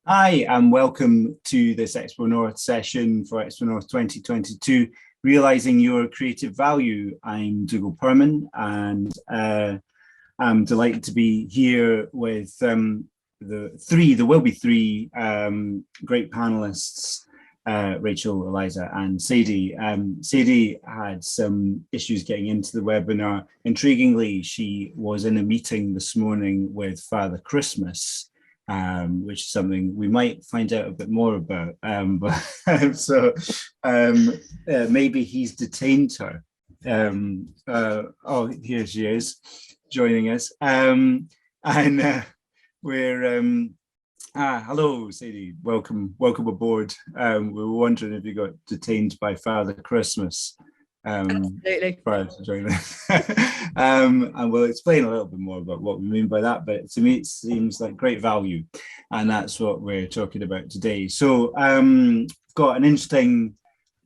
Hi, and welcome to this XpoNorth session for XpoNorth 2022, Realising Your Creative Value. I'm Dougal Perman, and I'm delighted to be here with there will be three great panelists, Rachael, Eliza, and Sadie. Sadie had some issues getting into the webinar. Intriguingly, she was in a meeting this morning with Father Christmas, which is something we might find out a bit more about. Maybe he's detained her. Oh, here she is, joining us. Hello, Sadie. Welcome aboard. We were wondering if you got detained by Father Christmas. Absolutely. Prior to joining us. And we'll explain a little bit more about what we mean by that, but to me it seems like great value, and that's what we're talking about today. So got an interesting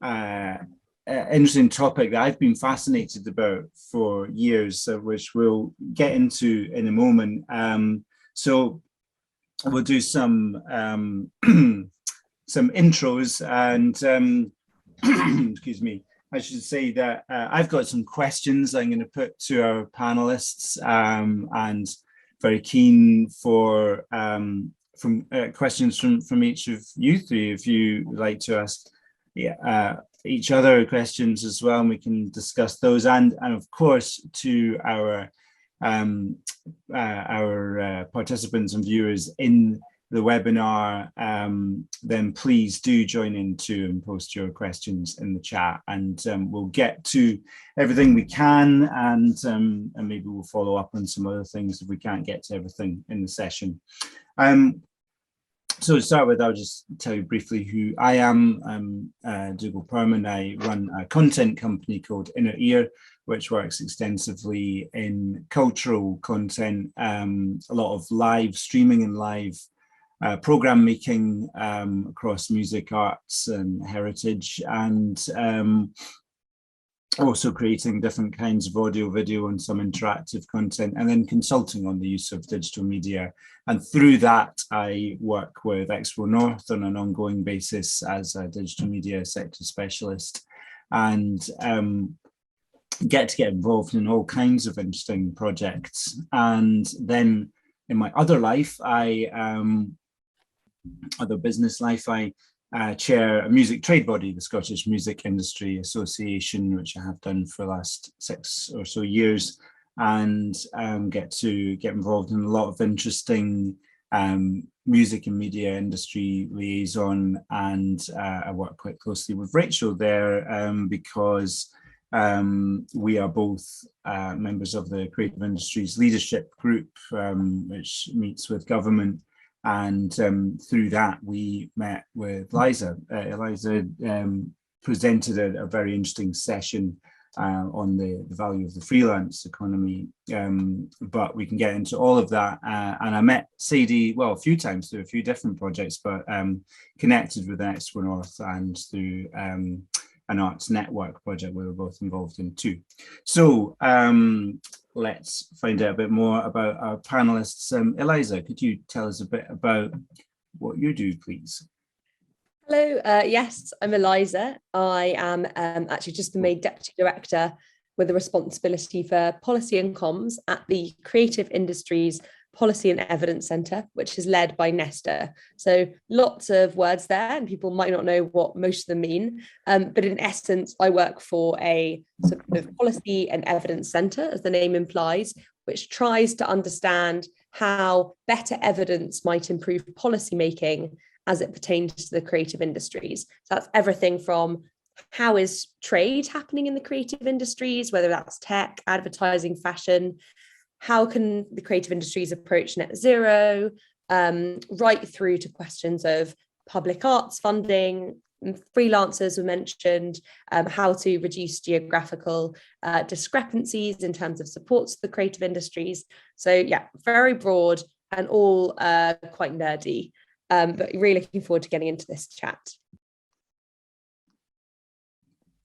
topic that I've been fascinated about for years, which we'll get into in a moment. So we'll do some intros and excuse me. I should say that I've got some questions I'm going to put to our panelists, and very keen for questions from each of you three, if you would like to ask each other questions as well, and we can discuss those, and of course to our participants and viewers in the webinar, then please do join in too and post your questions in the chat, and we'll get to everything we can, and maybe we'll follow up on some other things if we can't get to everything in the session. So to start with, I'll just tell you briefly who I am. I'm Dougal Perman. I run a content company called Inner Ear, which works extensively in cultural content, a lot of live streaming and live program making across music, arts and heritage, and also creating different kinds of audio, video and some interactive content, and then consulting on the use of digital media. And through that, I work with XpoNorth on an ongoing basis as a digital media sector specialist, and get involved in all kinds of interesting projects. And then in my other life, other business life, I chair a music trade body, the Scottish Music Industry Association, which I have done for the last 6 or so years, and get involved in a lot of interesting music and media industry liaison. And I work quite closely with Rachael there because we are both members of the Creative Industries Leadership Group, which meets with government. And through that, we met with Eliza. Eliza presented a very interesting session on the value of the freelance economy. But we can get into all of that. And I met Sadie, well, a few times through a few different projects, but connected with XpoNorth and through an arts network project we were both involved in too. So let's find out a bit more about our panelists. Eliza, could you tell us a bit about what you do, please? Hello, yes, I'm Eliza. I am actually just been made Deputy Director with a responsibility for policy and comms at the Creative Industries Policy and Evidence Centre, which is led by Nesta. So lots of words there, and people might not know what most of them mean. But in essence, I work for a sort of policy and evidence centre, as the name implies, which tries to understand how better evidence might improve policy making as it pertains to the creative industries. So that's everything from how is trade happening in the creative industries, whether that's tech, advertising, fashion. How can the creative industries approach net zero, right through to questions of public arts funding, freelancers were mentioned, how to reduce geographical discrepancies in terms of supports to the creative industries. So yeah, very broad and all quite nerdy, but really looking forward to getting into this chat.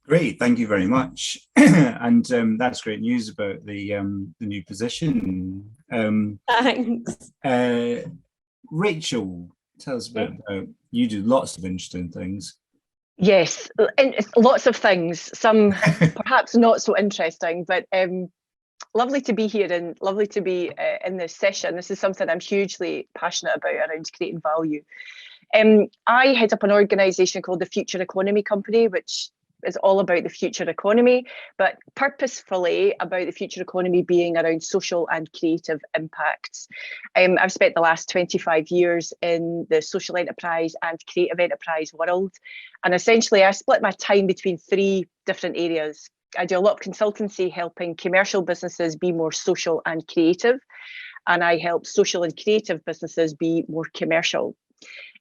Great, thank you very much. And that's great news about the new position. Thanks. Rachael, Tell us a bit about, you do lots of interesting things. Yes, and it's lots of things, some perhaps not so interesting, but lovely to be here and lovely to be in this session. This is something I'm hugely passionate about around creating value. I head up an organisation called the Future Economy Company, which is all about the future economy, but purposefully about the future economy being around social and creative impacts. I've spent the last 25 years in the social enterprise and creative enterprise world, and essentially I split my time between three different areas. I do a lot of consultancy helping commercial businesses be more social and creative, and I help social and creative businesses be more commercial.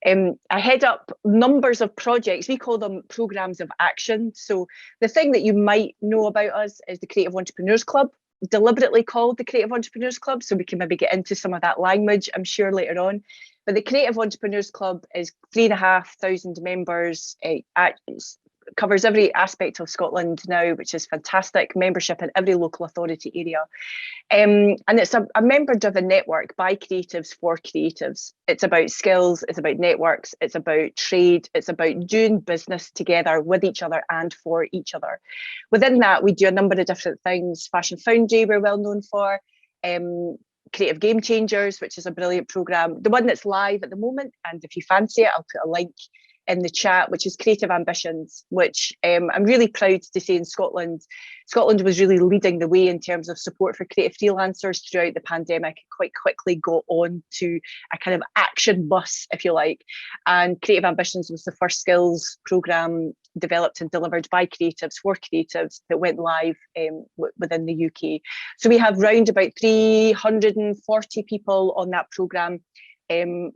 I head up numbers of projects. We call them programs of action. So the thing that you might know about us is the Creative Entrepreneurs Club, deliberately called the Creative Entrepreneurs Club, so we can maybe get into some of that language, I'm sure, later on. But the Creative Entrepreneurs Club is 3,500 members. Covers every aspect of Scotland now, which is fantastic. Membership in every local authority area. And it's a member-driven network by creatives for creatives. It's about skills, it's about networks, it's about trade, it's about doing business together with each other and for each other. Within that, we do a number of different things. Fashion Foundry, we're well known for. Creative Game Changers, which is a brilliant programme. The one that's live at the moment, and if you fancy it, I'll put a link in the chat, which is Creative Ambitions, which I'm really proud to say in Scotland. Scotland was really leading the way in terms of support for creative freelancers throughout the pandemic. It quite quickly got on to a kind of action bus, if you like. And Creative Ambitions was the first skills programme developed and delivered by creatives for creatives that went live within the UK. So we have round about 340 people on that programme.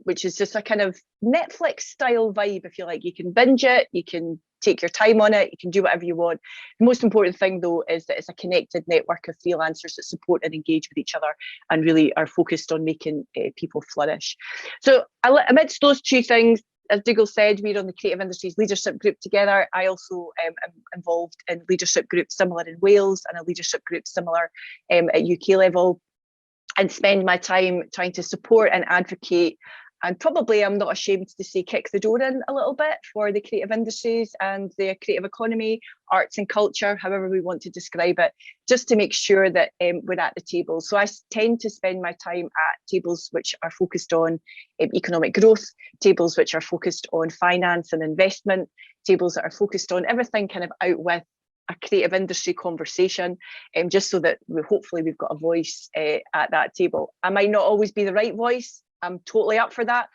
Which is just a kind of Netflix style vibe, if you like. You can binge it, you can take your time on it, you can do whatever you want. The most important thing, though, is that it's a connected network of freelancers that support and engage with each other and really are focused on making people flourish. So amidst those two things, as Dougal said, we're on the Creative Industries Leadership Group together. I also am involved in leadership groups similar in Wales and a leadership group similar at UK level, and spend my time trying to support and advocate, and probably, I'm not ashamed to say, kick the door in a little bit for the creative industries and the creative economy, arts and culture, however we want to describe it, just to make sure that we're at the table. So I tend to spend my time at tables which are focused on economic growth, tables which are focused on finance and investment, tables that are focused on everything kind of out with a creative industry conversation, just so that hopefully we've got a voice at that table. I might not always be the right voice. I'm totally up for that,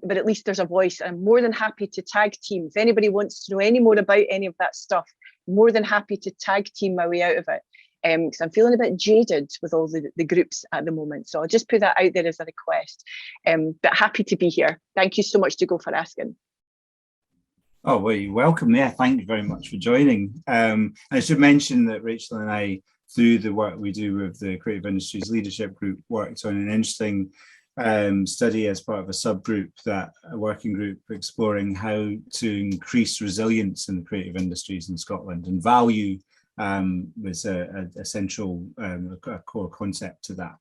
but at least there's a voice. I'm more than happy to tag team. If anybody wants to know any more about any of that stuff, more than happy to tag team my way out of it, because I'm feeling a bit jaded with all the groups at the moment. So I'll just put that out there as a request, but happy to be here. Thank you so much, Dougal, for asking. Oh, well, you're welcome there. Thank you very much for joining. I should mention that Rachel and I, through the work we do with the Creative Industries Leadership Group, worked on an interesting study as part of a subgroup, a working group exploring how to increase resilience in the creative industries in Scotland, and value was a central a core concept to that.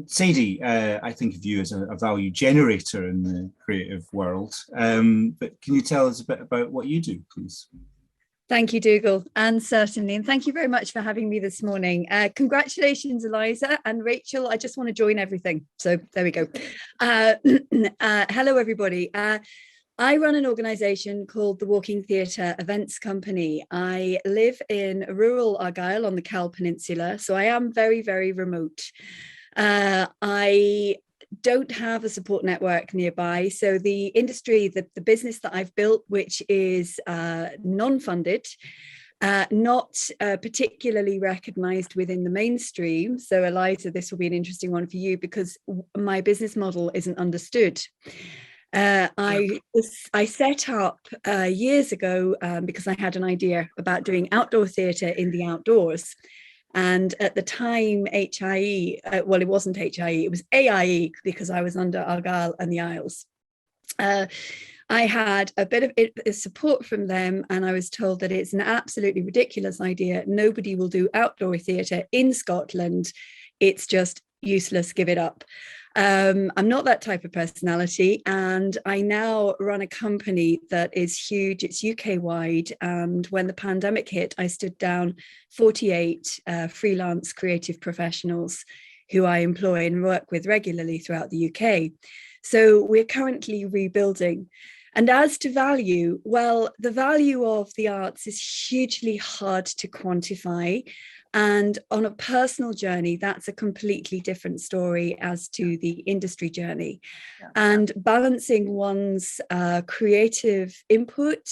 Sadie, I think of you as a value generator in the creative world, but can you tell us a bit about what you do, please? Thank you, Dougal, and certainly, and thank you very much for having me this morning. Congratulations, Eliza and Rachel. I just want to join everything. So there we go. Hello, everybody. I run an organisation called the Walking Theatre Events Company. I live in rural Argyll on the Cowal Peninsula, so I am very, very remote. I don't have a support network nearby. So the industry, the business that I've built, which is non-funded, not particularly recognised within the mainstream. So Eliza, this will be an interesting one for you because my business model isn't understood. I set up years ago because I had an idea about doing outdoor theatre in the outdoors. And at the time, HIE, well, it wasn't HIE, it was AIE because I was under Argyll and the Isles. I had a bit of support from them, and I was told that it's an absolutely ridiculous idea. Nobody will do outdoor theatre in Scotland. It's just useless, give it up. I'm not that type of personality, and I now run a company that is huge. It's UK wide, and when the pandemic hit, I stood down 48 freelance creative professionals who I employ and work with regularly throughout the UK. So we're currently rebuilding. And as to value, well, the value of the arts is hugely hard to quantify. And on a personal journey, that's a completely different story as to the industry journey. Yeah. And balancing one's creative input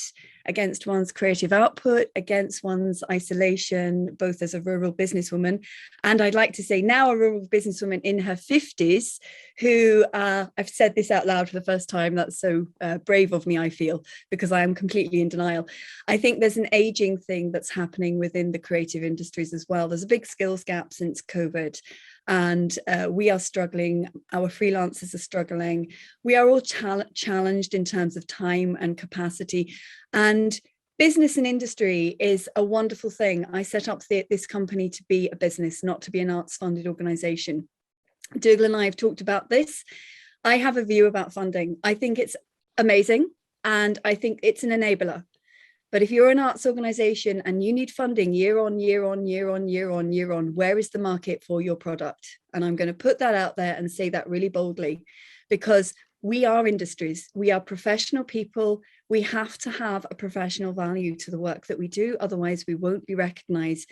against one's creative output, against one's isolation, both as a rural businesswoman, and I'd like to say now a rural businesswoman in her 50s, who, I've said this out loud for the first time, that's so brave of me, I feel, because I am completely in denial. I think there's an aging thing that's happening within the creative industries as well. There's a big skills gap since COVID. And we are struggling, our freelancers are struggling. We are all challenged in terms of time and capacity. And business and industry is a wonderful thing. I set up this company to be a business, not to be an arts funded organisation. Dougal and I have talked about this. I have a view about funding. I think it's amazing, and I think it's an enabler. But if you're an arts organisation and you need funding year on, year on, year on, year on, year on, where is the market for your product? And I'm going to put that out there and say that really boldly, because we are industries, we are professional people. We have to have a professional value to the work that we do. Otherwise, we won't be recognised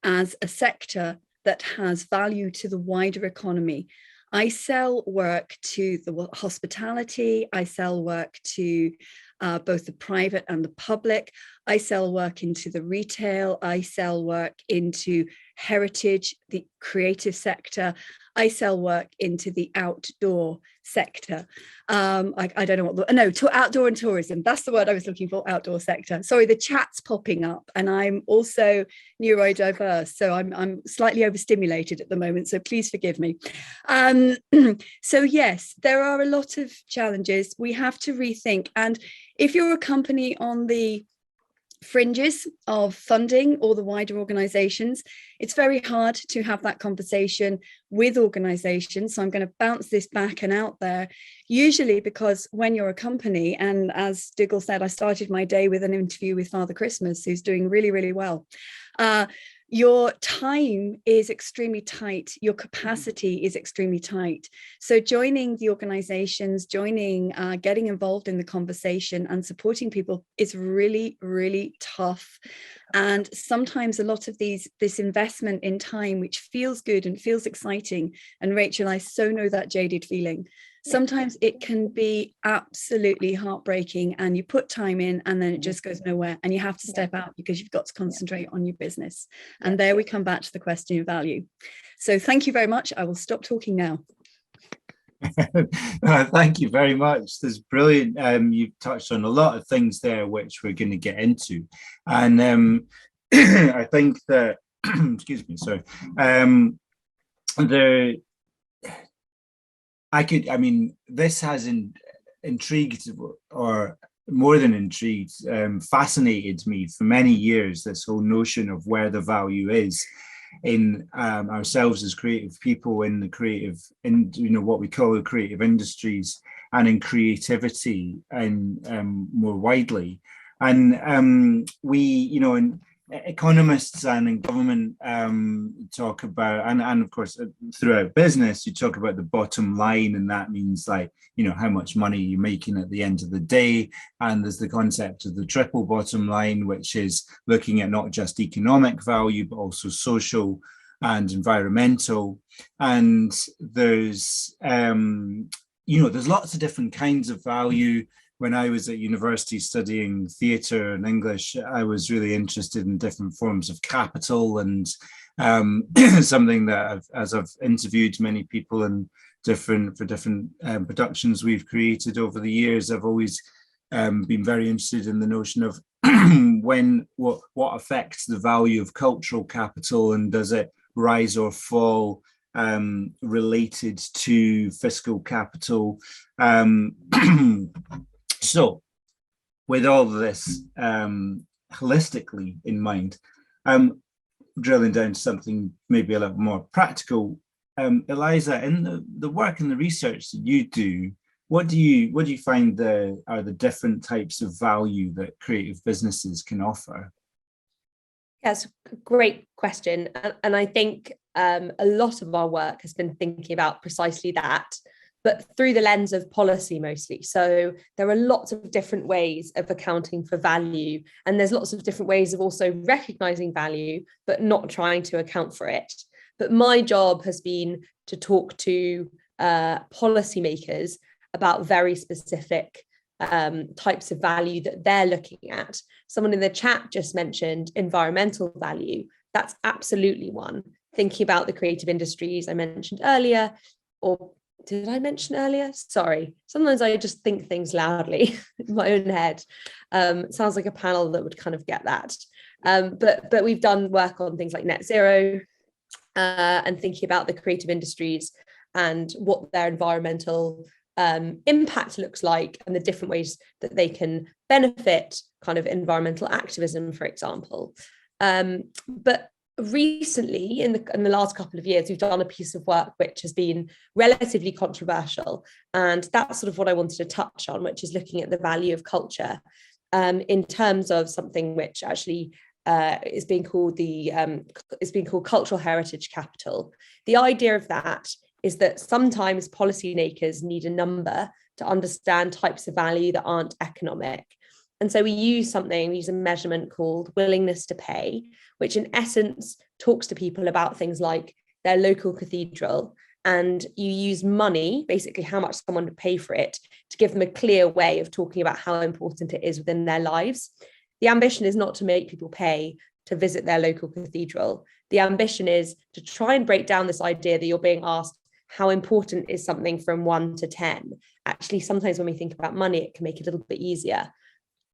as a sector that has value to the wider economy. I sell work to the hospitality, I sell work to both the private and the public. I sell work into the retail. I sell work into heritage, the creative sector. I sell work into the outdoor sector. I don't know what, outdoor and tourism. That's the word I was looking for, outdoor sector. Sorry, the chat's popping up, and I'm also neurodiverse, so I'm slightly overstimulated at the moment, so please forgive me. So yes, there are a lot of challenges. We have to rethink, and if you're a company on the fringes of funding or the wider organizations, it's very hard to have that conversation with organizations. So I'm going to bounce this back and out there, usually because when you're a company, and as Dougal said, I started my day with an interview with Father Christmas, who's doing really, really well. Your time is extremely tight. Your capacity is extremely tight. So joining the organizations, getting involved in the conversation and supporting people is really, really tough. And sometimes a lot of this investment in time, which feels good and feels exciting. And Rachel, I so know that jaded feeling. Sometimes it can be absolutely heartbreaking, and you put time in and then it just goes nowhere, and you have to step out because you've got to concentrate on your business. And there we come back to the question of value. So thank you very much. I will stop talking now. Thank you very much. That's brilliant. You've touched on a lot of things there, which we're going to get into. And I think that, excuse me, sorry, this has intrigued, or more than intrigued, fascinated me for many years, this whole notion of where the value is in ourselves as creative people, in the creative, what we call the creative industries, and in creativity, and more widely. And economists and in government talk about, and of course throughout business, you talk about the bottom line, and that means how much money you're making at the end of the day. And there's the concept of the triple bottom line, which is looking at not just economic value but also social and environmental. And there's there's lots of different kinds of value. When I was at university studying theatre and English, I was really interested in different forms of capital, and something that as I've interviewed many people and different productions we've created over the years, I've always been very interested in the notion of what affects the value of cultural capital, and does it rise or fall related to fiscal capital. So, with all of this holistically in mind, drilling down to something maybe a little more practical, Eliza, in the work and the research that you do, what do you find are the different types of value that creative businesses can offer? Yes, great question. And I think a lot of our work has been thinking about precisely that, but through the lens of policy mostly. So there are lots of different ways of accounting for value, and there's lots of different ways of also recognizing value, but not trying to account for it. But my job has been to talk to policymakers about very specific types of value that they're looking at. Someone in the chat just mentioned environmental value. That's absolutely one. Thinking about the creative industries I mentioned earlier, or did I mention earlier? Sorry. Sometimes I just think things loudly in my own head. Sounds like a panel that would kind of get that. But we've done work on things like net zero and thinking about the creative industries and what their environmental impact looks like and the different ways that they can benefit kind of environmental activism, for example. But recently, in the last couple of years, we've done a piece of work which has been relatively controversial, and that's sort of what I wanted to touch on, which is looking at the value of culture in terms of something which actually is being called cultural heritage capital. The idea of that is that sometimes policymakers need a number to understand types of value that aren't economic. And so we use a measurement called willingness to pay, which in essence talks to people about things like their local cathedral. And you use money, basically how much someone would pay for it, to give them a clear way of talking about how important it is within their lives. The ambition is not to make people pay to visit their local cathedral. The ambition is to try and break down this idea that you're being asked, how important is something from 1 to 10? Actually, sometimes when we think about money, it can make it a little bit easier.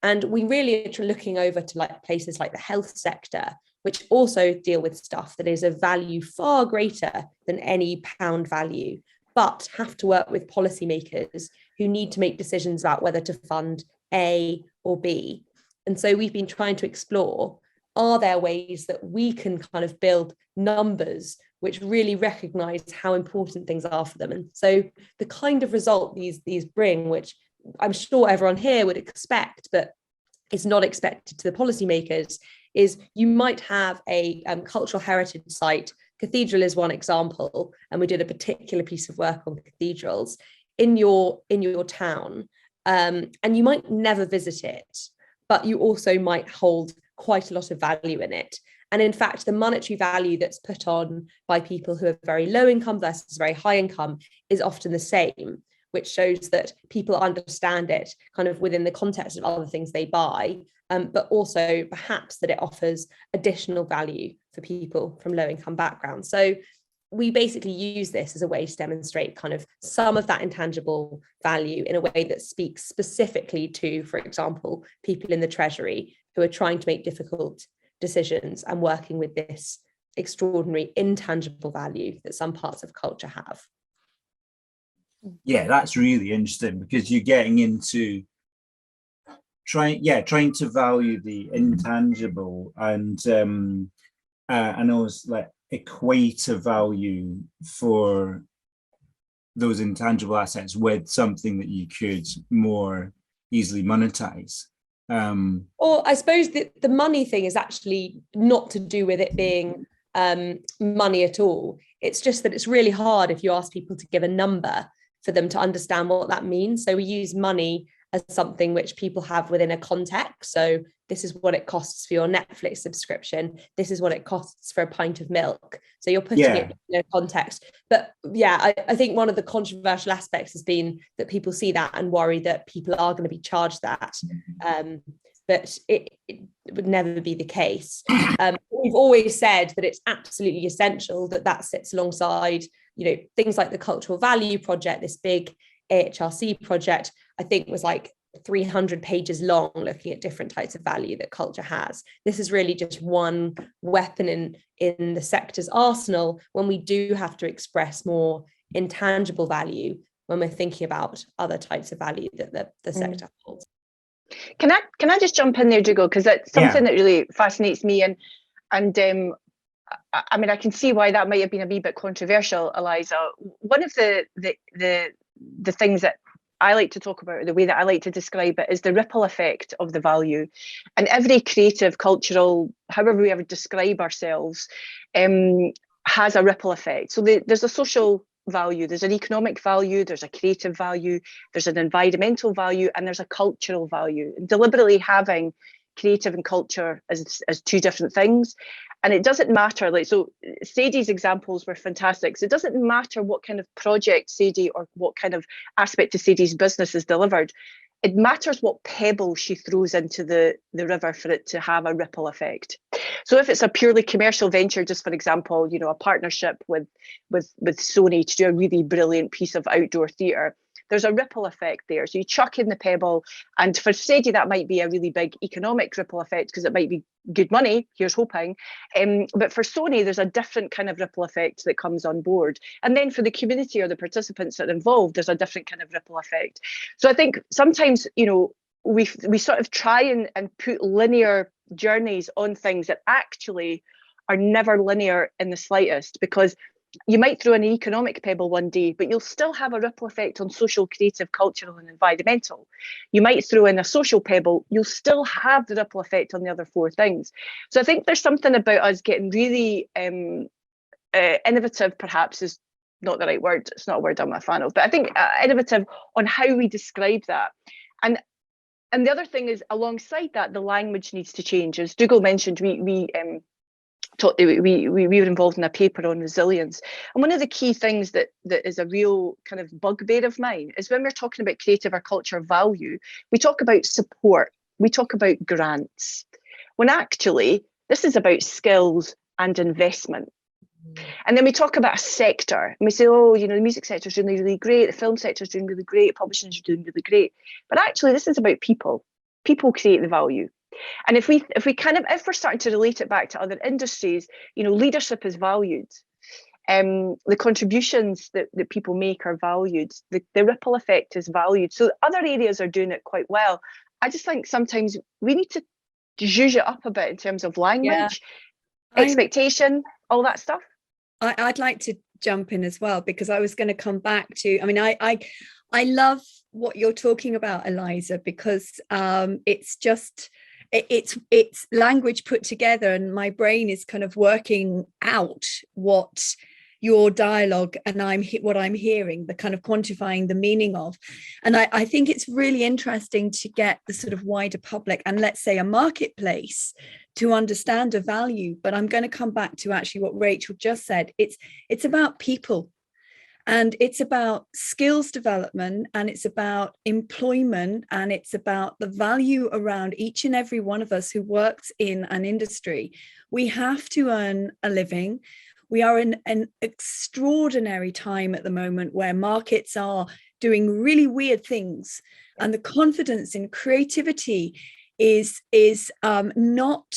And we really are looking over to like places like the health sector, which also deal with stuff that is of value far greater than any pound value, but have to work with policymakers who need to make decisions about whether to fund A or B. And so we've been trying to explore, are there ways that we can kind of build numbers which really recognize how important things are for them? And so the kind of result these bring, which I'm sure everyone here would expect, but it's not expected to the policymakers, is you might have a cultural heritage site. Cathedral is one example, and we did a particular piece of work on cathedrals in your town, and you might never visit it, but you also might hold quite a lot of value in it. And in fact, the monetary value that's put on by people who are very low income versus very high income is often the same, which shows that people understand it kind of within the context of other things they buy, but also perhaps that it offers additional value for people from low income backgrounds. So we basically use this as a way to demonstrate kind of some of that intangible value in a way that speaks specifically to, for example, people in the Treasury who are trying to make difficult decisions and working with this extraordinary intangible value that some parts of culture have. Yeah, that's really interesting, because you're getting into trying to value the intangible and almost like equate a value for those intangible assets with something that you could more easily monetize. Or I suppose that the money thing is actually not to do with it being money at all. It's just that it's really hard if you ask people to give a number for them to understand what that means. So we use money as something which people have within a context. So this is what it costs for your Netflix subscription. This is what it costs for a pint of milk. So you're putting it in a context. But yeah, I think one of the controversial aspects has been that people see that and worry that people are going to be charged that. But it would never be the case. We've always said that it's absolutely essential that sits alongside, things like the Cultural Value Project, this big AHRC project, I think was like 300 pages long, looking at different types of value that culture has. This is really just one weapon in the sector's arsenal when we do have to express more intangible value when we're thinking about other types of value that the sector holds. Can I just jump in there, Dougal, because it's something that really fascinates me, and I mean, I can see why that might have been a wee bit controversial, Eliza. One of the things that I like to talk about, the way that I like to describe it, is the ripple effect of the value. And every creative, cultural, however we ever describe ourselves, has a ripple effect. So there's a social value, there's an economic value, there's a creative value, there's an environmental value, and there's a cultural value. And deliberately having creative and culture as two different things. And it doesn't matter, like, so Sadie's examples were fantastic. So it doesn't matter what kind of project Sadie or what kind of aspect of Sadie's business is delivered. It matters what pebble she throws into the river for it to have a ripple effect. So if it's a purely commercial venture, just for example, you know, a partnership with Sony to do a really brilliant piece of outdoor theatre, there's a ripple effect there. So you chuck in the pebble, and for Sadie, that might be a really big economic ripple effect because it might be good money, here's hoping. But for Sony, there's a different kind of ripple effect that comes on board. And then for the community or the participants that are involved, there's a different kind of ripple effect. So I think sometimes, you know, we sort of try and put linear journeys on things that actually are never linear in the slightest, because you might throw an economic pebble one day, but you'll still have a ripple effect on social, creative, cultural, and environmental. You might throw in a social pebble, you'll still have the ripple effect on the other four things. So I think there's something about us getting really innovative, perhaps is not the right word. It's not a word I'm a fan of, but I think innovative on how we describe that. And the other thing is, alongside that, the language needs to change. As Dougal mentioned, we were involved in a paper on resilience, and one of the key things that is a real kind of bugbear of mine is when we're talking about creative or culture value, we talk about support, we talk about grants, when actually this is about skills and investment. And then we talk about a sector and we say, oh, you know, the music sector is doing really great, the film sector is doing really great, publishing is doing really great, but actually this is about people create the value. And if we're starting to relate it back to other industries, you know, leadership is valued. The contributions that people make are valued. The ripple effect is valued. So other areas are doing it quite well. I just think sometimes we need to zhuzh it up a bit in terms of language, expectation, all that stuff. I'd like to jump in as well, because I was going to come back to, I mean, I love what you're talking about, Eliza, because it's just, it's language put together, and my brain is kind of working out what your dialogue and what I'm hearing, the kind of quantifying the meaning of. And I think it's really interesting to get the sort of wider public, and let's say a marketplace, to understand a value. But I'm going to come back to actually what Rachel just said. It's about people. And it's about skills development, and it's about employment, and it's about the value around each and every one of us who works in an industry. We have to earn a living. We are in an extraordinary time at the moment where markets are doing really weird things, and the confidence in creativity is not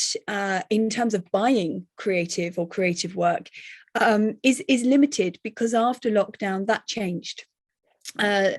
in terms of buying creative or creative work. Is limited, because after lockdown that changed.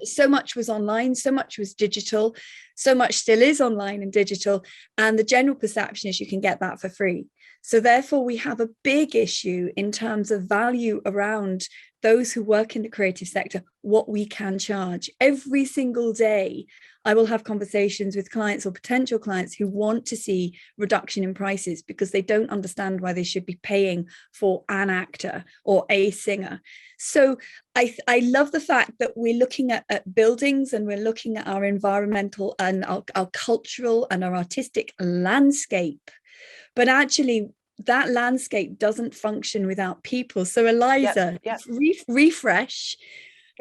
So much was online, so much was digital, so much still is online and digital, and the general perception is you can get that for free. So therefore we have a big issue in terms of value around those who work in the creative sector, what we can charge. Every single day I will have conversations with clients or potential clients who want to see reduction in prices because they don't understand why they should be paying for an actor or a singer. So I love the fact that we're looking at buildings, and we're looking at our environmental and our cultural and our artistic landscape. But actually, that landscape doesn't function without people. So Eliza, refresh.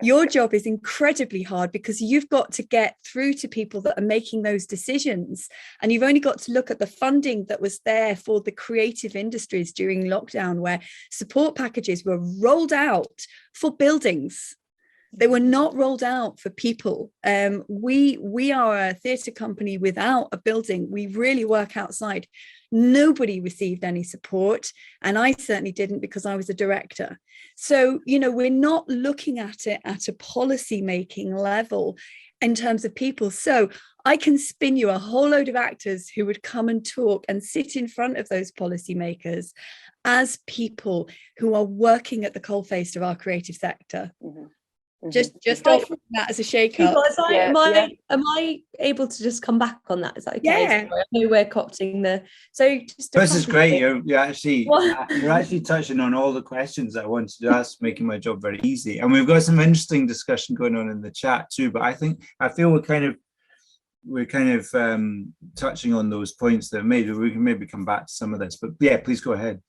Your job is incredibly hard because you've got to get through to people that are making those decisions. And you've only got to look at the funding that was there for the creative industries during lockdown, where support packages were rolled out for buildings. They were not rolled out for people. We are a theatre company without a building. We really work outside. Nobody received any support, and I certainly didn't, because I was a director. So, you know, we're not looking at it at a policy making level in terms of people. So I can spin you a whole load of actors who would come and talk and sit in front of those policymakers as people who are working at the coalface of our creative sector. Just offering that as a shake-up. Am I able to just come back on that? Is that okay? Yeah. Sorry, I know we're copting the. So just this is great. You're actually touching on all the questions that I wanted to ask, making my job very easy. And we've got some interesting discussion going on in the chat too. But I feel we're kind of touching on those points that maybe we can maybe come back to some of this. But yeah, please go ahead.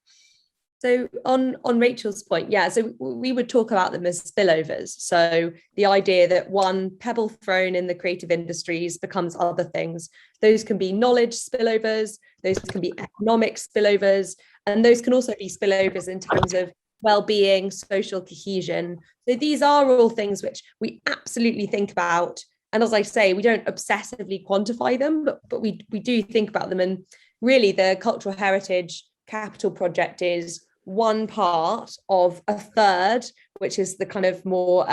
So on Rachel's point, so we would talk about them as spillovers. So the idea that one pebble thrown in the creative industries becomes other things. Those can be knowledge spillovers, those can be economic spillovers, and those can also be spillovers in terms of well-being, social cohesion. So these are all things which we absolutely think about. And as I say, we don't obsessively quantify them, but we do think about them. And really the Cultural Heritage Capital Project is one part of a third, which is the kind of more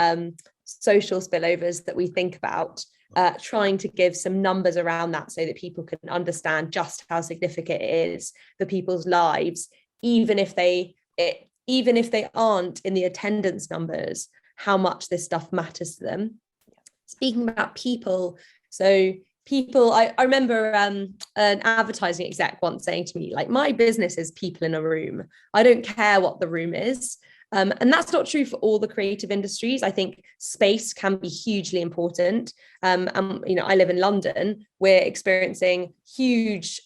social spillovers that we think about, trying to give some numbers around that so that people can understand just how significant it is for people's lives, even if they aren't in the attendance numbers, how much this stuff matters to them. Speaking about people, so people, I remember an advertising exec once saying to me, like, my business is people in a room. I don't care what the room is. And that's not true for all the creative industries. I think space can be hugely important. And I live in London. We're experiencing huge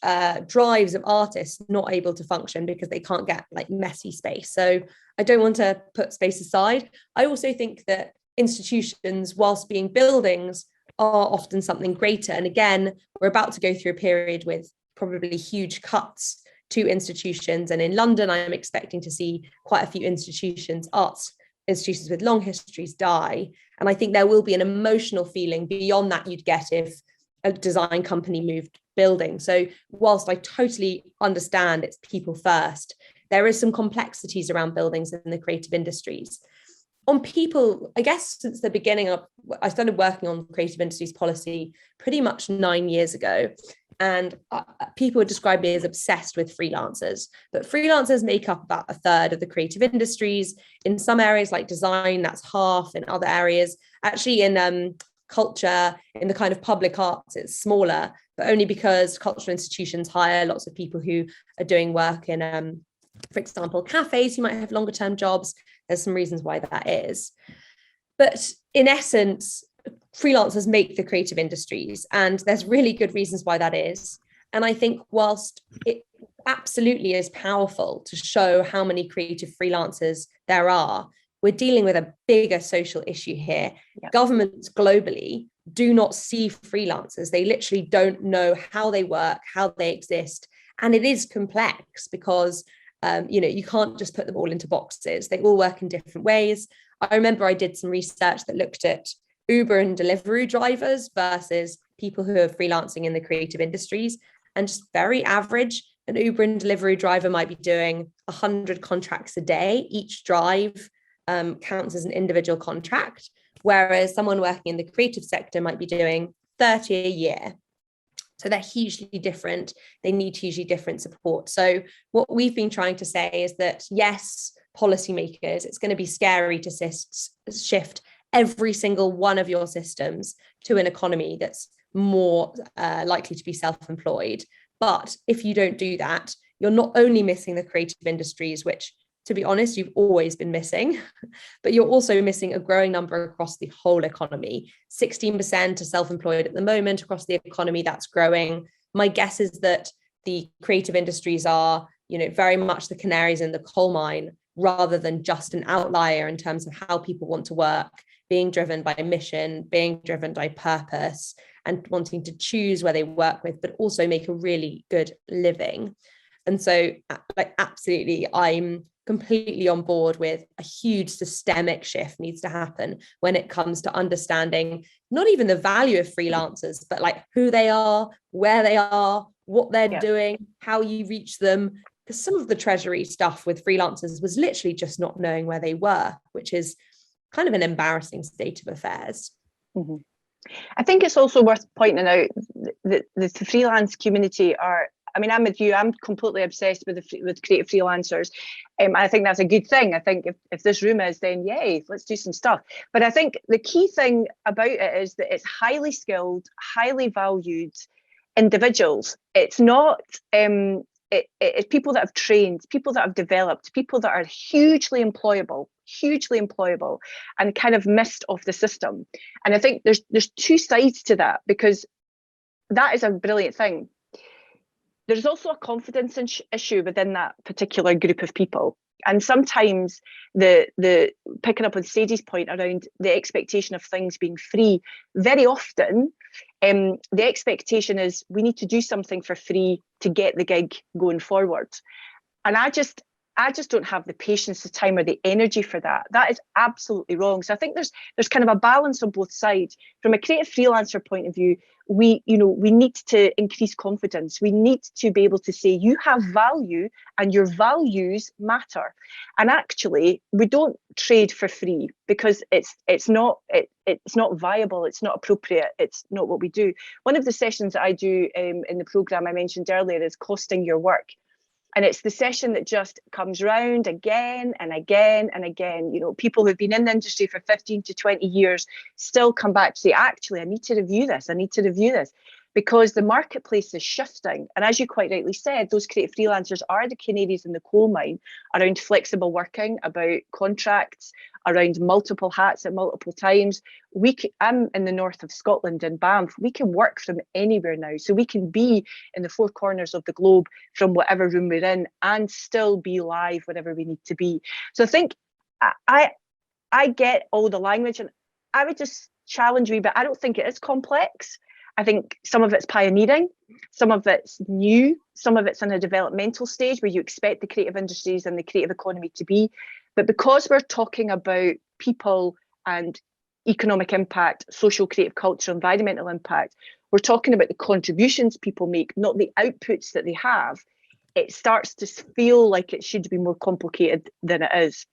drives of artists not able to function because they can't get like messy space. So I don't want to put space aside. I also think that institutions, whilst being buildings, are often something greater. And again, we're about to go through a period with probably huge cuts to institutions. And in London, I am expecting to see quite a few institutions, arts institutions with long histories, die. And I think there will be an emotional feeling beyond that you'd get if a design company moved building. So whilst I totally understand it's people first, there is some complexities around buildings in the creative industries. On people, I guess since the beginning of, I started working on creative industries policy pretty much 9 years ago. And people would describe me as obsessed with freelancers, but freelancers make up about a third of the creative industries. In some areas like design, that's half. In other areas, actually in culture, in the kind of public arts, it's smaller, but only because cultural institutions hire lots of people who are doing work in, for example, cafes who might have longer term jobs. There's some reasons why that is. But in essence, freelancers make the creative industries, and there's really good reasons why that is. And I think whilst it absolutely is powerful to show how many creative freelancers there are, we're dealing with a bigger social issue here. Yep. Governments globally do not see freelancers. They literally don't know how they work, how they exist. And it is complex because you can't just put them all into boxes. They all work in different ways. I remember I did some research that looked at Uber and delivery drivers versus people who are freelancing in the creative industries. And just very average, an Uber and delivery driver might be doing 100 contracts a day. Each drive counts as an individual contract, whereas someone working in the creative sector might be doing 30 a year. So they're hugely different. They need hugely different support. So what we've been trying to say is that, yes, policymakers, it's going to be scary to shift every single one of your systems to an economy that's more likely to be self-employed. But if you don't do that, you're not only missing the creative industries, which, to be honest, you've always been missing, but you're also missing a growing number across the whole economy. 16% are self-employed at the moment across the economy. That's growing. My guess is that the creative industries are, very much the canaries in the coal mine, rather than just an outlier in terms of how people want to work, being driven by mission, being driven by purpose, and wanting to choose where they work with, but also make a really good living. And so, absolutely, I'm completely on board with a huge systemic shift needs to happen when it comes to understanding not even the value of freelancers, but like who they are, where they are, what they're doing, how you reach them. Because some of the Treasury stuff with freelancers was literally just not knowing where they were, which is kind of an embarrassing state of affairs. Mm-hmm. I think it's also worth pointing out that the freelance community are I mean, I'm with you. I'm completely obsessed with creative freelancers. I think that's a good thing. I think if this room is, then yay, let's do some stuff. But I think the key thing about it is that it's highly skilled, highly valued individuals. It's not it's people that have trained, people that have developed, people that are hugely employable and kind of missed off the system. And I think there's two sides to that, because that is a brilliant thing. There's also a confidence issue within that particular group of people. And sometimes the picking up on Sadie's point around the expectation of things being free, very often the expectation is we need to do something for free to get the gig going forward. And I just don't have the patience, the time, or the energy for that. That is absolutely wrong. So I think there's kind of a balance on both sides. From a creative freelancer point of view, we need to increase confidence. We need to be able to say you have value and your values matter. And actually, we don't trade for free because it's not viable. It's not appropriate. It's not what we do. One of the sessions that I do in the program I mentioned earlier is costing your work. And it's the session that just comes round again and again and again. You know, people who've been in the industry for 15 to 20 years still come back to say, actually, I need to review this. I need to review this, because the marketplace is shifting. And as you quite rightly said, those creative freelancers are the canaries in the coal mine around flexible working, about contracts, around multiple hats at multiple times. I'm in the north of Scotland in Banff. We can work from anywhere now. So we can be in the four corners of the globe from whatever room we're in and still be live wherever we need to be. So I think I get all the language, and I would just challenge you, but I don't think it is complex. I think some of it's pioneering, some of it's new, some of it's in a developmental stage where you expect the creative industries and the creative economy to be. But because we're talking about people and economic impact, social, creative, cultural, environmental impact, we're talking about the contributions people make, not the outputs that they have. It starts to feel like it should be more complicated than it is.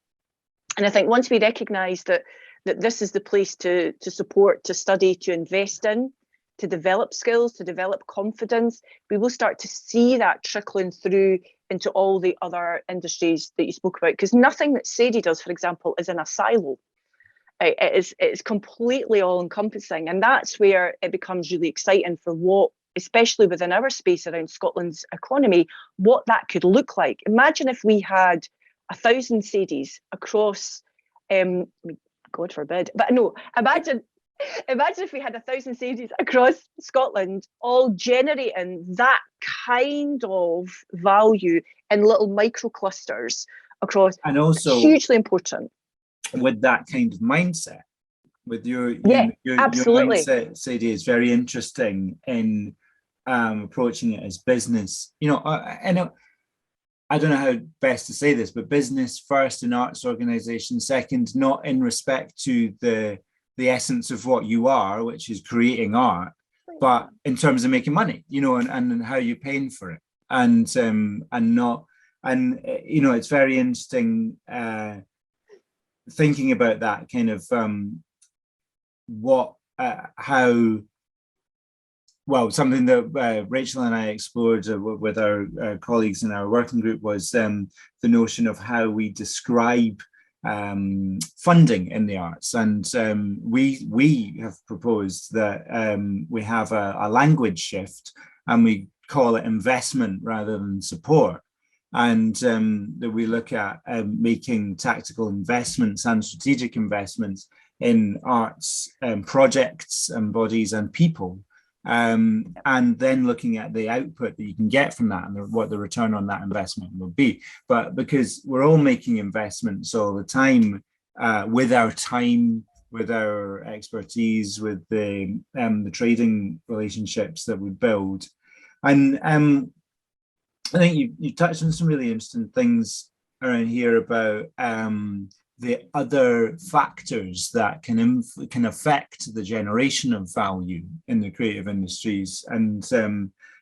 And I think once we recognise that this is the place to support, to study, to invest in, to develop skills, to develop confidence, we will start to see that trickling through into all the other industries that you spoke about. Because nothing that Sadie does, for example, is in a silo. It's completely all-encompassing. And that's where it becomes really exciting for what, especially within our space around Scotland's economy, what that could look like. Imagine if we had 1,000 Sadies across, God forbid, but no, imagine if we had 1,000 Sadies across Scotland, all generating that kind of value in little micro clusters across, and also hugely important. With that kind of mindset, with your absolutely. mindset, Sadie, is very interesting in approaching it as business. You know, I know, I don't know how best to say this, but business first in arts organization second, not in respect to the essence of what you are, which is creating art, but in terms of making money, you know, and how you're paying for it, and you know, it's very interesting thinking about that kind of something that Rachael and I explored with our colleagues in our working group was the notion of how we describe funding in the arts. And we have proposed that we have a language shift, and we call it investment rather than support. And that we look at making tactical investments and strategic investments in arts projects and bodies and people. And then looking at the output that you can get from that and what the return on that investment will be. But because we're all making investments all the time, with our time, with our expertise, with the trading relationships that we build. And I think you touched on some really interesting things around here about the other factors that can affect the generation of value in the creative industries. And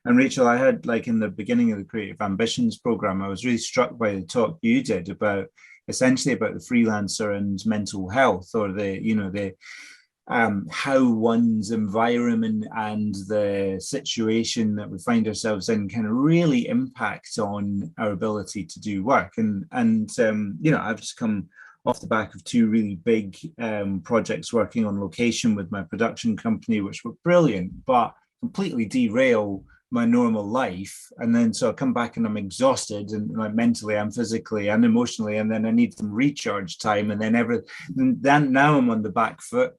Rachael, I had, like, in the beginning of the Creative Ambitions program, I was really struck by the talk you did about essentially about the freelancer and mental health, or the how one's environment and the situation that we find ourselves in can really impact on our ability to do work. And you know, I've just come off the back of 2 really big projects working on location with my production company, which were brilliant, but completely derail my normal life. And then so I come back and I'm exhausted, and like mentally and physically and emotionally, and then I need some recharge time, and then now I'm on the back foot.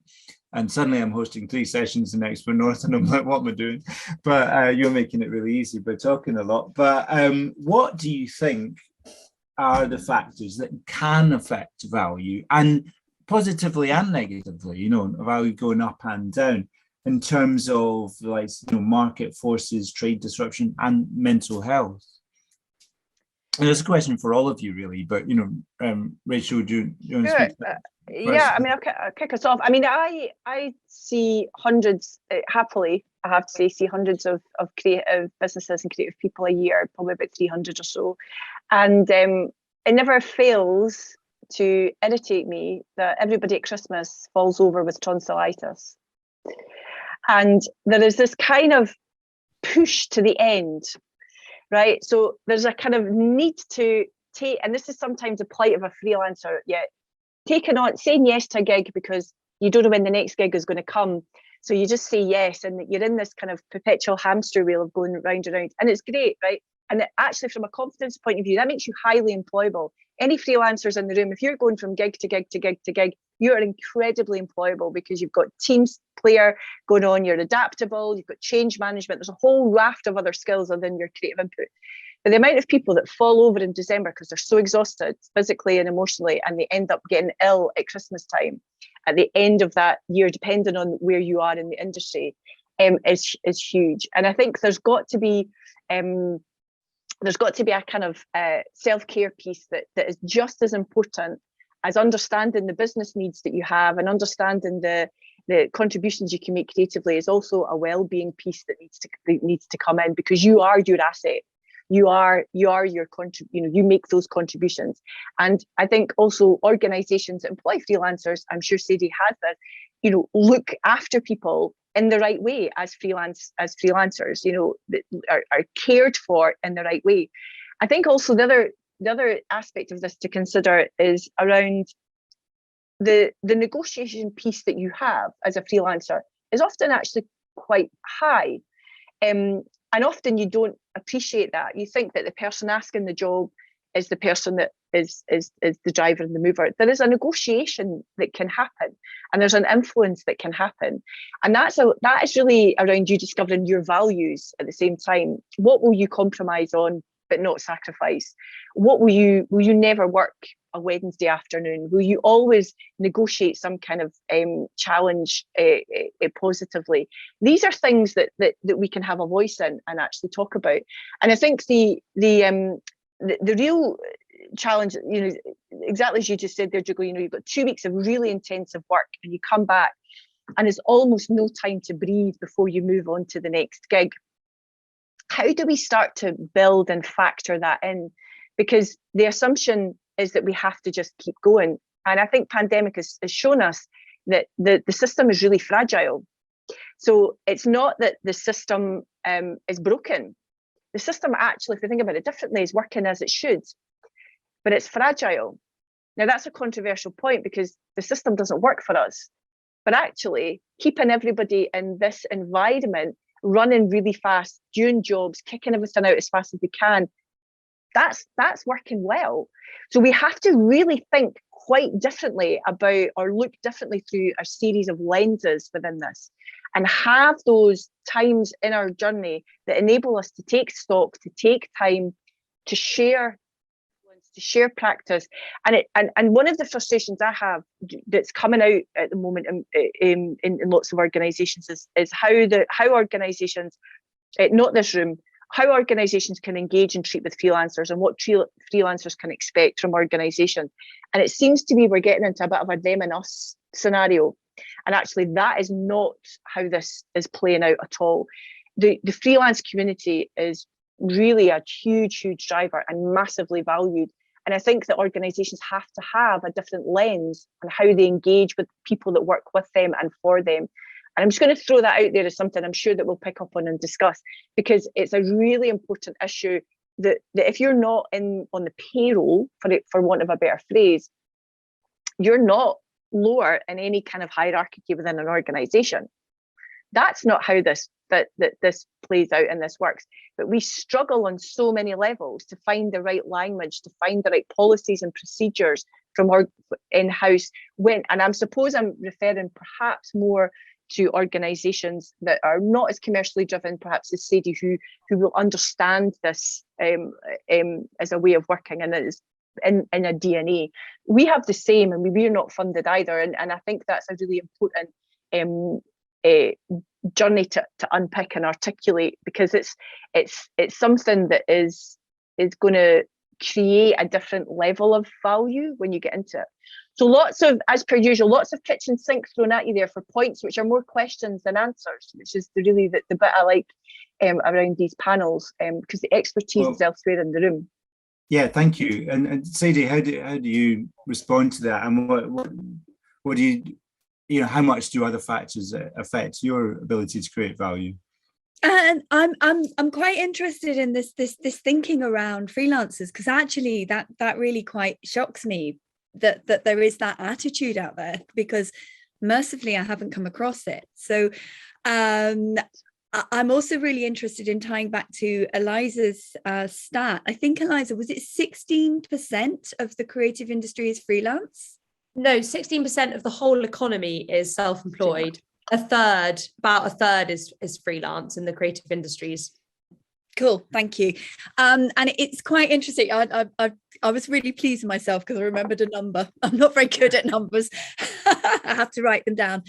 And suddenly I'm hosting 3 sessions in XpoNorth, and I'm like, what am I doing? But you're making it really easy by talking a lot. But what do you think are the factors that can affect value, and positively and negatively, you know, value going up and down, in terms of, like, you know, market forces, trade disruption, and mental health? And it's a question for all of you, really. But, you know, Rachel, do you want to speak to that? Yeah, I mean, I'll kick us off. I mean, I see hundreds, happily, I have to say, see hundreds of creative businesses and creative people a year, probably about 300 or so. And it never fails to irritate me that everybody at Christmas falls over with tonsillitis. And there is this kind of push to the end, right? So there's a kind of need to take, and this is sometimes a plight of a freelancer, saying yes to a gig because you don't know when the next gig is going to come. So you just say yes, and you're in this kind of perpetual hamster wheel of going round and round. And it's great, right? And actually, from a confidence point of view, that makes you highly employable. Any freelancers in the room, if you're going from gig to gig to gig to gig, you are incredibly employable because you've got teams player going on, you're adaptable, you've got change management, there's a whole raft of other skills other than your creative input. But the amount of people that fall over in December because they're so exhausted physically and emotionally, and they end up getting ill at Christmas time, at the end of that year, depending on where you are in the industry, is huge. And I think there's got to be a kind of self-care piece that is just as important as understanding the business needs that you have, and understanding the contributions you can make creatively is also a well-being piece that needs to come in, because you are your asset. You are your you make those contributions. And I think also organizations that employ freelancers, I'm sure Sadie has that, you know, look after people in the right way as freelancers, you know, that are cared for in the right way. I think also the other aspect of this to consider is around the negotiation piece that you have as a freelancer is often actually quite high. And often you don't appreciate that. You think that the person asking the job is the person that is the driver and the mover. There is a negotiation that can happen, and there's an influence that can happen. And that is really around you discovering your values at the same time. What will you compromise on but not sacrifice? What will you never work a Wednesday afternoon? Will you always negotiate some kind of challenge positively? These are things that we can have a voice in and actually talk about. And I think the real challenge, you know, exactly as you just said there, Dougal, you know, you've got 2 weeks of really intensive work, and you come back and there's almost no time to breathe before you move on to the next gig. How do we start to build and factor that in? Because the assumption is that we have to just keep going. And I think pandemic has shown us that the system is really fragile. So it's not that the system is broken. The system actually, if we think about it differently, is working as it should, but it's fragile. Now that's a controversial point because the system doesn't work for us, but actually keeping everybody in this environment running really fast, doing jobs, kicking everything out as fast as we can, that's working well. So we have to really think quite differently about, or look differently through a series of lenses within this, and have those times in our journey that enable us to take stock, to take time, to share practice. And one of the frustrations I have that's coming out at the moment in lots of organizations is how organizations, not this room, how organizations can engage and treat with freelancers, and what freelancers can expect from organizations. And it seems to be we're getting into a bit of a them and us scenario. And actually that is not how this is playing out at all. The freelance community is really a huge driver and massively valued. And I think that organisations have to have a different lens on how they engage with people that work with them and for them. And I'm just going to throw that out there as something I'm sure that we'll pick up on and discuss, because it's a really important issue that if you're not on the payroll, for want of a better phrase, you're not lower in any kind of hierarchy within an organisation. That's not how this plays out and this works. But we struggle on so many levels to find the right language, to find the right policies and procedures from our in-house. And I suppose I'm referring perhaps more to organisations that are not as commercially driven, perhaps as Sadie, who will understand this as a way of working and as in a DNA. We have the same, and we're not funded either. And I think that's a really important journey to unpick and articulate, because it's something that is going to create a different level of value when you get into it. So lots of, as per usual, lots of kitchen sink thrown at you there for points which are more questions than answers, which is really the bit I like around these panels, because the expertise is elsewhere in the room. Yeah, thank you. And Sadie, how do you respond to that? And what do you know, how much do other factors affect your ability to create value? And I'm quite interested in this thinking around freelancers, because actually that really quite shocks me that there is that attitude out there, because mercifully I haven't come across it. So I'm also really interested in tying back to Eliza's stat. I think, Eliza, was it 16% of the creative industry is freelance? No, 16% of the whole economy is self-employed. About a third is freelance in the creative industries. Cool, thank you. And it's quite interesting. I was really pleased with myself because I remembered a number. I'm not very good at numbers. I have to write them down.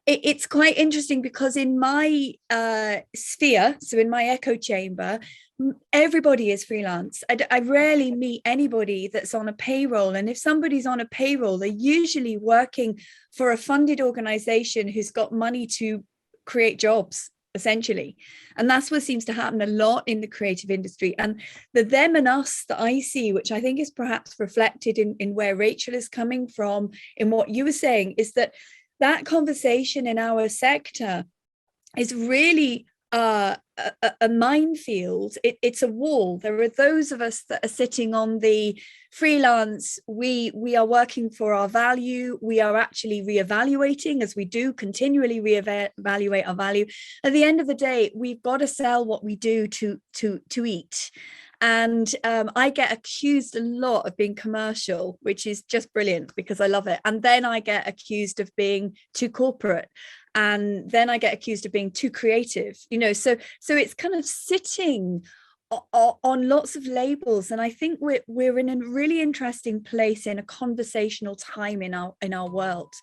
It's quite interesting because in my sphere, so in my echo chamber, everybody is freelance. I rarely meet anybody that's on a payroll. And if somebody's on a payroll, they're usually working for a funded organization who's got money to create jobs, essentially. And that's what seems to happen a lot in the creative industry. And the them and us that I see, which I think is perhaps reflected in where Rachael is coming from, in what you were saying, is that conversation in our sector is really a minefield. It's a wall. There are those of us that are sitting on the freelance. We are working for our value. We are actually reevaluating, as we do continually reevaluate our value. At the end of the day, we've got to sell what we do to eat. And I get accused a lot of being commercial, which is just brilliant because I love it. And then I get accused of being too corporate. And then I get accused of being too creative, so it's kind of sitting on lots of labels. And I think we're in a really interesting place in a conversational time in our world.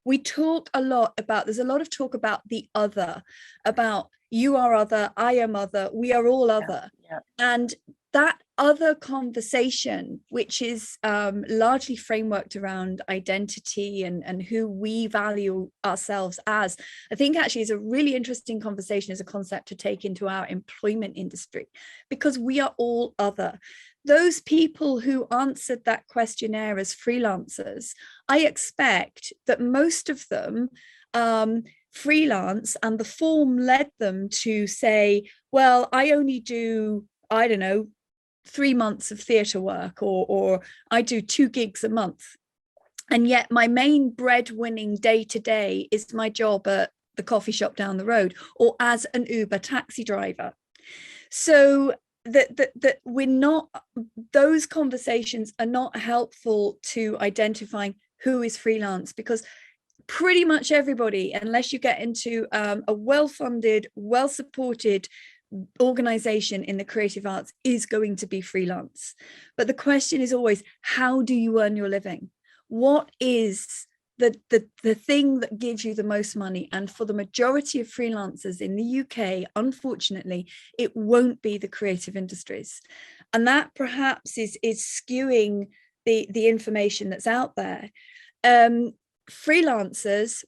We talk a lot about, there's a lot of talk about the other, about you are other, I am other, we are all other. Yeah. And that other conversation, which is largely frameworked around identity and who we value ourselves as, I think actually is a really interesting conversation as a concept to take into our employment industry, because we are all other. Those people who answered that questionnaire as freelancers, I expect that most of them freelance, and the form led them to say, well, I only do, I don't know, 3 months of theatre work, or I do 2 gigs a month. And yet my main breadwinning day to day is my job at the coffee shop down the road, or as an Uber taxi driver. So that we're not, those conversations are not helpful to identifying who is freelance, because pretty much everybody, unless you get into a well-funded, well-supported organization in the creative arts, is going to be freelance. But the question is always, how do you earn your living? What is the thing that gives you the most money? And for the majority of freelancers in the UK, unfortunately, it won't be the creative industries. And that perhaps is skewing the information that's out there. Freelancers,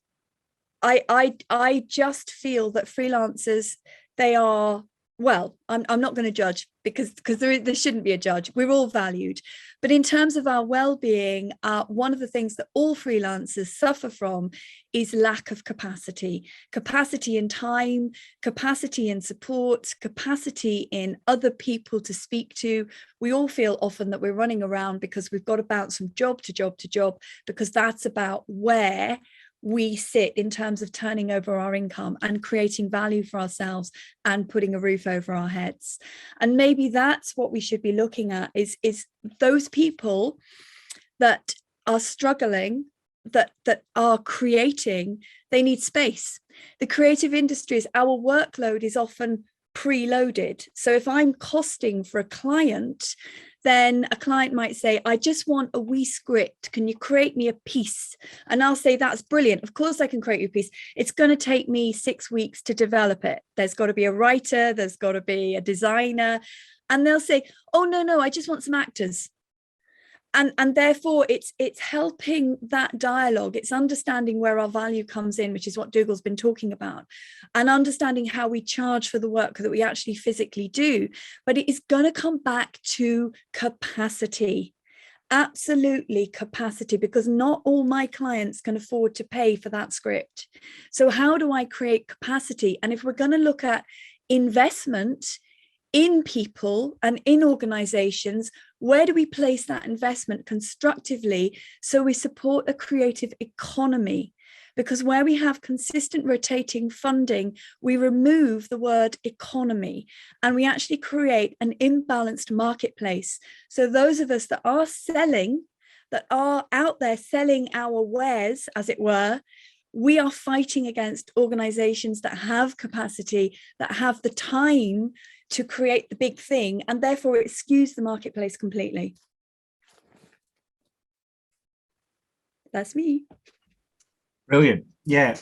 I just feel that freelancers, they are well, I'm not going to judge because there shouldn't be a judge. We're all valued. But in terms of our well-being, one of the things that all freelancers suffer from is lack of capacity in time, capacity in support, capacity in other people to speak to. We all feel often that we're running around because we've got to bounce from job to job to job, because that's about where we sit in terms of turning over our income and creating value for ourselves and putting a roof over our heads. And maybe that's what we should be looking at, is those people that are struggling, that are creating, they need space. The creative industries, our workload is often preloaded. So if I'm costing for a client, then a client might say, I just want a wee script. Can you create me a piece? And I'll say, that's brilliant. Of course I can create you a piece. It's going to take me 6 weeks to develop it. There's got to be a writer. There's got to be a designer. And they'll say, oh, no, I just want some actors. And therefore it's helping that dialogue. It's understanding where our value comes in, which is what Dougal's been talking about, and understanding how we charge for the work that we actually physically do. But it is going to come back to capacity. Absolutely capacity, because not all my clients can afford to pay for that script. So how do I create capacity? And if we're going to look at investment in people and in organizations, where do we place that investment constructively so we support a creative economy? Because where we have consistent rotating funding, we remove the word economy and we actually create an imbalanced marketplace. So those of us that are selling, that are out there selling our wares, as it were, we are fighting against organizations that have capacity, that have the time to create the big thing, and therefore it skews the marketplace completely. That's me. Brilliant. Yeah.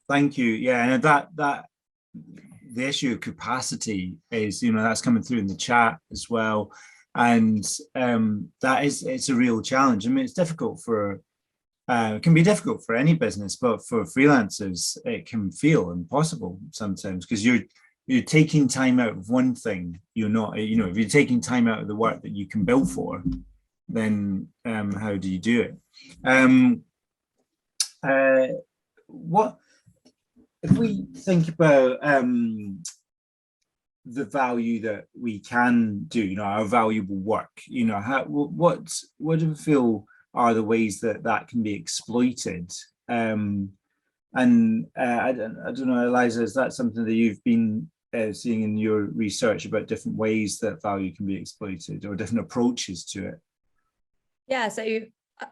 Thank you. Yeah, and that the issue of capacity is, that's coming through in the chat as well, and it's a real challenge. I mean, it's difficult for. It can be difficult for any business, but for freelancers, it can feel impossible sometimes, because you're taking time out of one thing. You're not, if you're taking time out of the work that you can bill for, then how do you do it? What if we think about the value that we can do? Our valuable work. What do you feel are the ways that can be exploited? I don't know, Eliza, is that something that you've been seeing in your research about different ways that value can be exploited, or different approaches to it? Yeah, so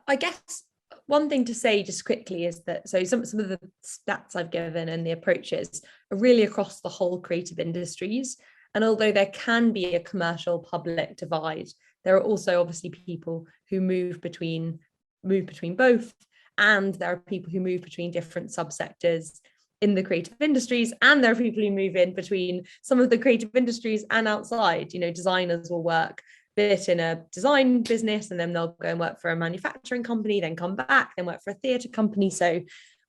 I guess one thing to say just quickly is that some of the stats I've given and the approaches are really across the whole creative industries. And although there can be a commercial public divide, there are also obviously people who move between both, and there are people who move between different subsectors in the creative industries, and there are people who move in between some of the creative industries and outside. Designers will work a bit in a design business, and then they'll go and work for a manufacturing company, then come back, then work for a theatre company. So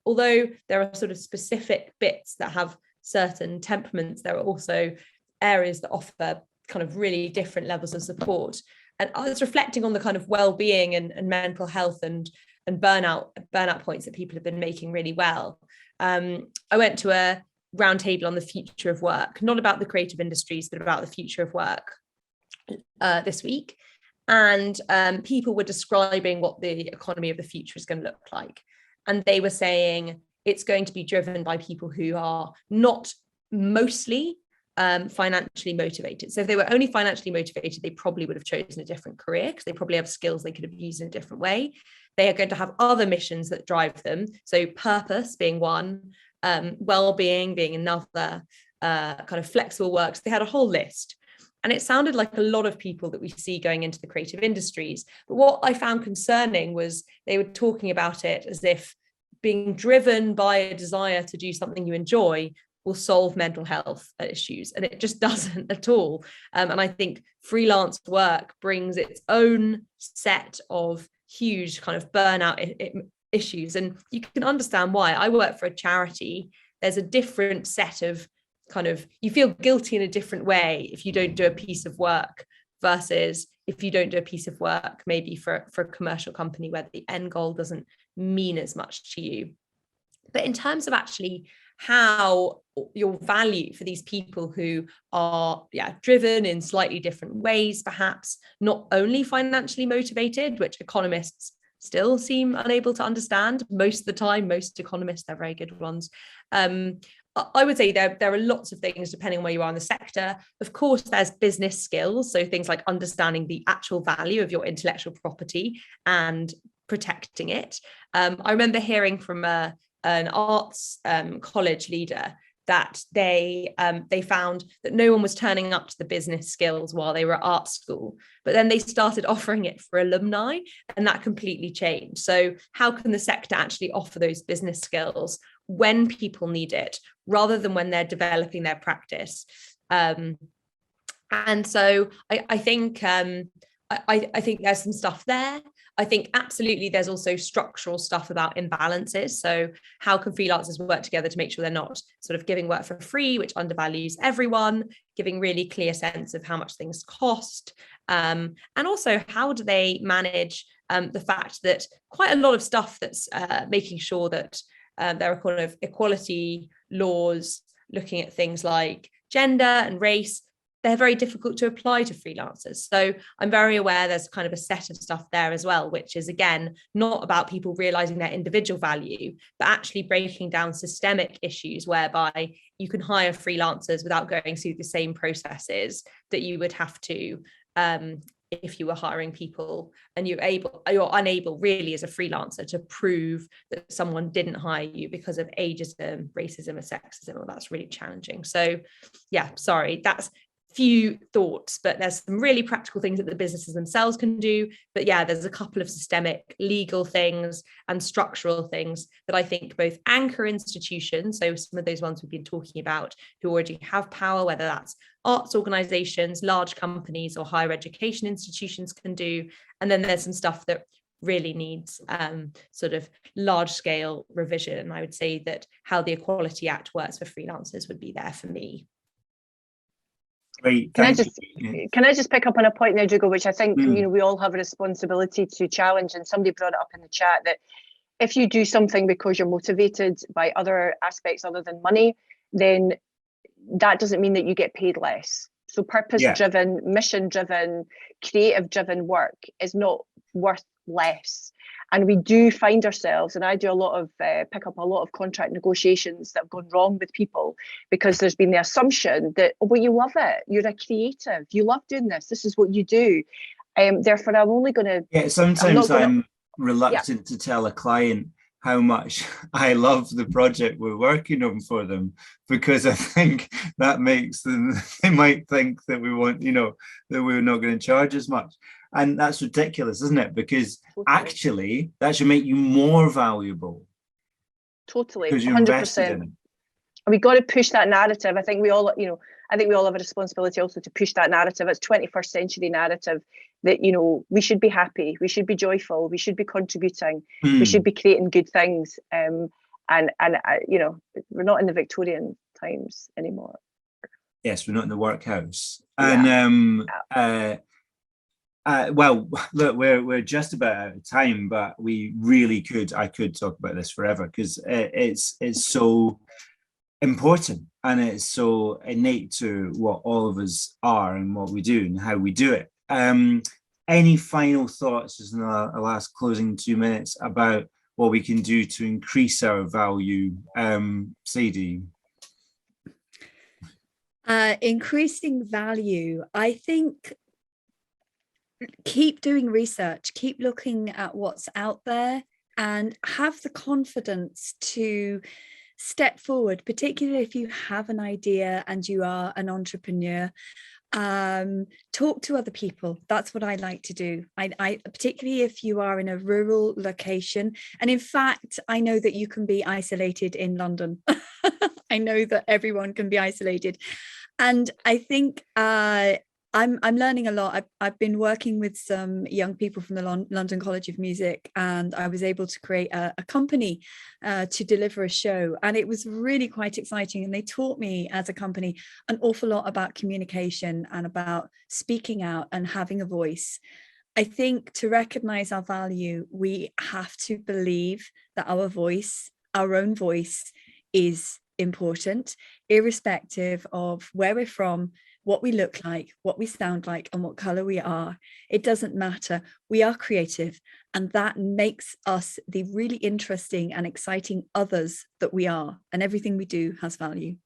although there are sort of specific bits that have certain temperaments, there are also areas that offer kind of really different levels of support. And I was reflecting on the kind of well-being and mental health and burnout points that people have been making really well. I went to a roundtable on the future of work, not about the creative industries, but about the future of work this week. And people were describing what the economy of the future is going to look like. And they were saying it's going to be driven by people who are not mostly financially motivated. So if they were only financially motivated, they probably would have chosen a different career, because they probably have skills they could have used in a different way. They are going to have other missions that drive them. So purpose being one, well-being being another, kind of flexible works. They had a whole list. And it sounded like a lot of people that we see going into the creative industries. But what I found concerning was they were talking about it as if being driven by a desire to do something you enjoy will solve mental health issues, and it just doesn't at all. And I think freelance work brings its own set of huge kind of burnout issues, and you can understand why. I work for a charity. There's a different set of kind of, you feel guilty in a different way if you don't do a piece of work versus if you don't do a piece of work maybe for a commercial company where the end goal doesn't mean as much to you. But in terms of actually how your value for these people who are driven in slightly different ways, perhaps not only financially motivated, which economists still seem unable to understand most of the time. Most economists, they're very good ones. I would say there are lots of things depending on where you are in the sector. Of course, there's business skills, so things like understanding the actual value of your intellectual property and protecting it. I remember hearing from an arts college leader that they found that no one was turning up to the business skills while they were at art school, but then they started offering it for alumni, and that completely changed. So how can the sector actually offer those business skills when people need it, rather than when they're developing their practice? And so I think I think there's some stuff there. I think absolutely there's also structural stuff about imbalances. So how can freelancers work together to make sure they're not sort of giving work for free, which undervalues everyone, giving really clear sense of how much things cost. And also, how do they manage the fact that quite a lot of stuff that's making sure that there are kind of equality laws, looking at things like gender and race, they're very difficult to apply to freelancers. So I'm very aware there's kind of a set of stuff there as well, which is, again, not about people realizing their individual value, but actually breaking down systemic issues whereby you can hire freelancers without going through the same processes that you would have to if you were hiring people, and you're unable really as a freelancer to prove that someone didn't hire you because of ageism, racism, or sexism. Well, that's really challenging. So yeah, sorry, that's few thoughts, but there's some really practical things that the businesses themselves can do. But yeah, there's a couple of systemic legal things and structural things that I think both anchor institutions, so some of those ones we've been talking about, who already have power, whether that's arts organizations, large companies, or higher education institutions, can do. And then there's some stuff that really needs sort of large scale revision. And I would say that how the Equality Act works for freelancers would be there for me. Great. Can I just pick up on a point there, Dougal, which I think we all have a responsibility to challenge, and somebody brought it up in the chat, that if you do something because you're motivated by other aspects other than money, then that doesn't mean that you get paid less. So purpose-driven, mission-driven, creative-driven work is not worth less. And we do find ourselves, and I do a lot of pick up a lot of contract negotiations that have gone wrong with people because there's been the assumption that, oh, well, you love it, you're a creative, you love doing this is what you do. Therefore, I'm only going to. Yeah, sometimes I'm reluctant to tell a client how much I love the project we're working on for them, because I think that makes them, they might think that we want, that we're not going to charge as much. And that's ridiculous, isn't it? Because actually that should make you more valuable. Totally, because you're 100%. invested in it. And we got to push that narrative. I think we all, have a responsibility also to push that narrative. It's 21st century narrative that, we should be happy, we should be joyful, we should be contributing, we should be creating good things. And we're not in the Victorian times anymore. Yes, we're not in the workhouse. Yeah. And well, look, we're just about out of time, but we really I could talk about this forever, because it's so important and it's so innate to what all of us are and what we do and how we do it. Any final thoughts, just in the last closing 2 minutes, about what we can do to increase our value, Sadie? Increasing value, I think. Keep doing research, keep looking at what's out there, and have the confidence to step forward, particularly if you have an idea and you are an entrepreneur. Talk to other people. That's what I like to do. I particularly if you are in a rural location, and in fact I know that you can be isolated in London. I know that everyone can be isolated, and I think I'm learning a lot. I've been working with some young people from the London College of Music, and I was able to create a company to deliver a show, and it was really quite exciting. And they taught me as a company an awful lot about communication and about speaking out and having a voice. I think to recognize our value, we have to believe that our voice, our own voice, is important, irrespective of where we're from, what we look like, what we sound like, and what color we are. It doesn't matter. We are creative, and that makes us the really interesting and exciting others that we are, and everything we do has value.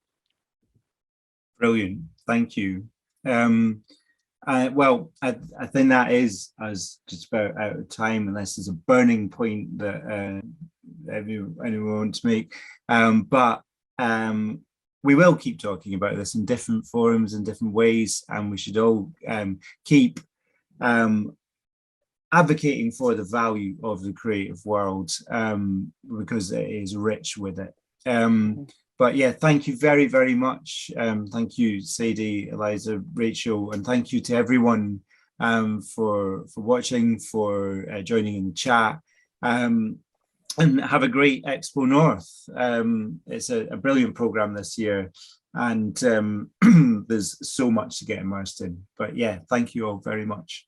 Brilliant. Thank you. Well, I think that is us just about out of time, unless there's a burning point that anyone wants to make. But we will keep talking about this in different forums, in different ways, and we should all keep advocating for the value of the creative world, because it is rich with it. But yeah, thank you very, very much. Thank you, Sadie, Eliza, Rachel, and thank you to everyone for watching, for joining in the chat. And have a great XpoNorth. It's a brilliant program this year, and there's so much to get immersed in. But yeah, thank you all very much.